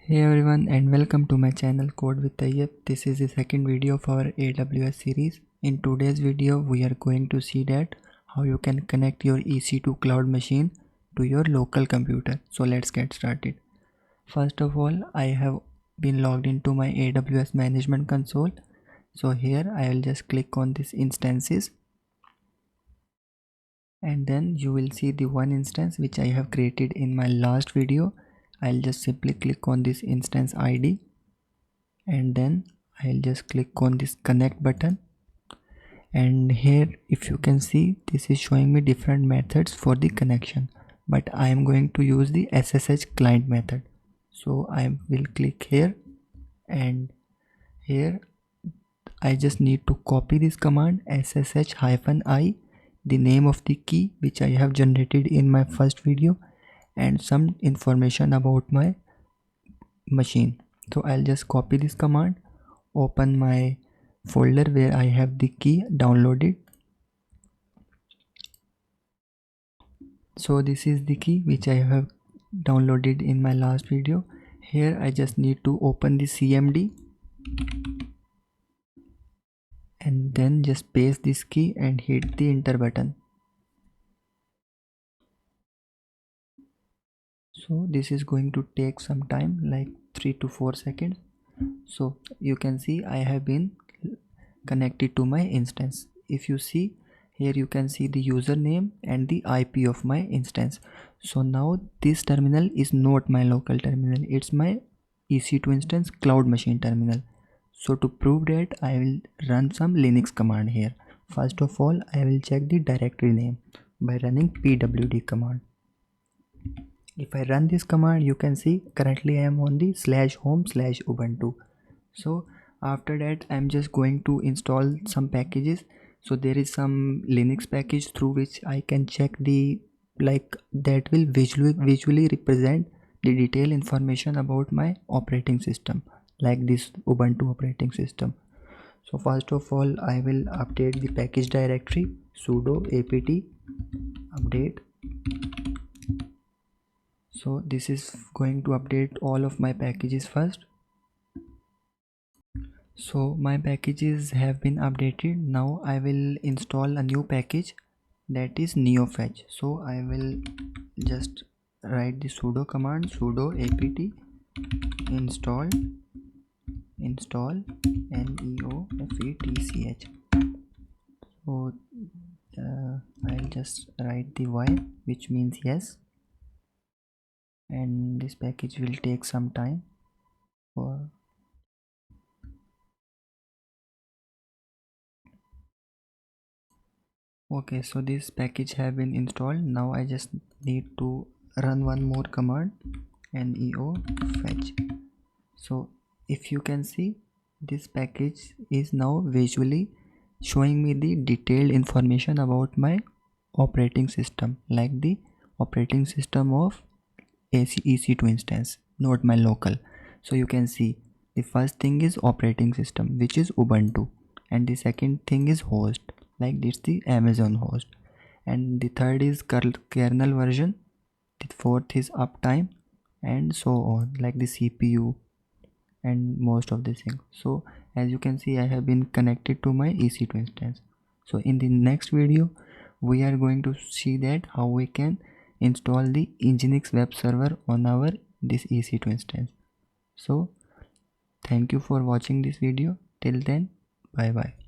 Hey everyone and welcome to my channel Code with Tayyab. This is the second video of our AWS series. In today's video we are going to see that how you can connect your EC2 cloud machine to your local computer. So let's get started. First of all, I have been logged into my AWS management console. So here I will just click on this instances and then you will see the one instance which I have created in my last video. I'll just simply click on this instance ID and then I'll just click on this connect button, and here if you can see this is showing me different methods for the connection, but I am going to use the SSH client method. So I will click here, and here I just need to copy this command SSH-I, the name of the key which I have generated in my first video, and some information about my machine. So I'll just copy this command, open my folder where I have the key downloaded. So this is the key which I have downloaded in my last video. Here I just need to open the CMD and then just paste this key and hit the enter button. So this is going to take some time, like 3 to 4 seconds. So you can see I have been connected to my instance. If you see here, you can see the username and the IP of my instance. So now this terminal is not my local terminal, it's my EC2 instance cloud machine terminal. So to prove that, I will run some Linux command here. First of all, I will check the directory name by running pwd command. If I run this command, you can see currently I am on the /home/ubuntu. So after that, I'm just going to install some packages. So there is some Linux package through which I can check the that will visually represent the detailed information about my operating system, like this Ubuntu operating system. So first of all, I will update the package directory, sudo apt update. So this is going to update all of my packages first. So my packages have been updated. Now I will install a new package, that is neofetch. So I will just write the sudo command, sudo apt install neofetch. So I'll just write the y, which means yes, and this package will take some time for. Okay, so this package have been installed. Now I just need to run one more command, neofetch. So if you can see, this package is now visually showing me the detailed information about my operating system, like the operating system of EC2 instance, not my local. So you can see the first thing is operating system, which is Ubuntu, and the second thing is host, like this the Amazon host, and the third is kernel version, the fourth is uptime, and so on, like the CPU and most of the things. So as you can see, I have been connected to my EC2 instance. So in the next video we are going to see that how we can install the Nginx web server on our this EC2 instance. So thank you for watching this video. Till then, bye bye.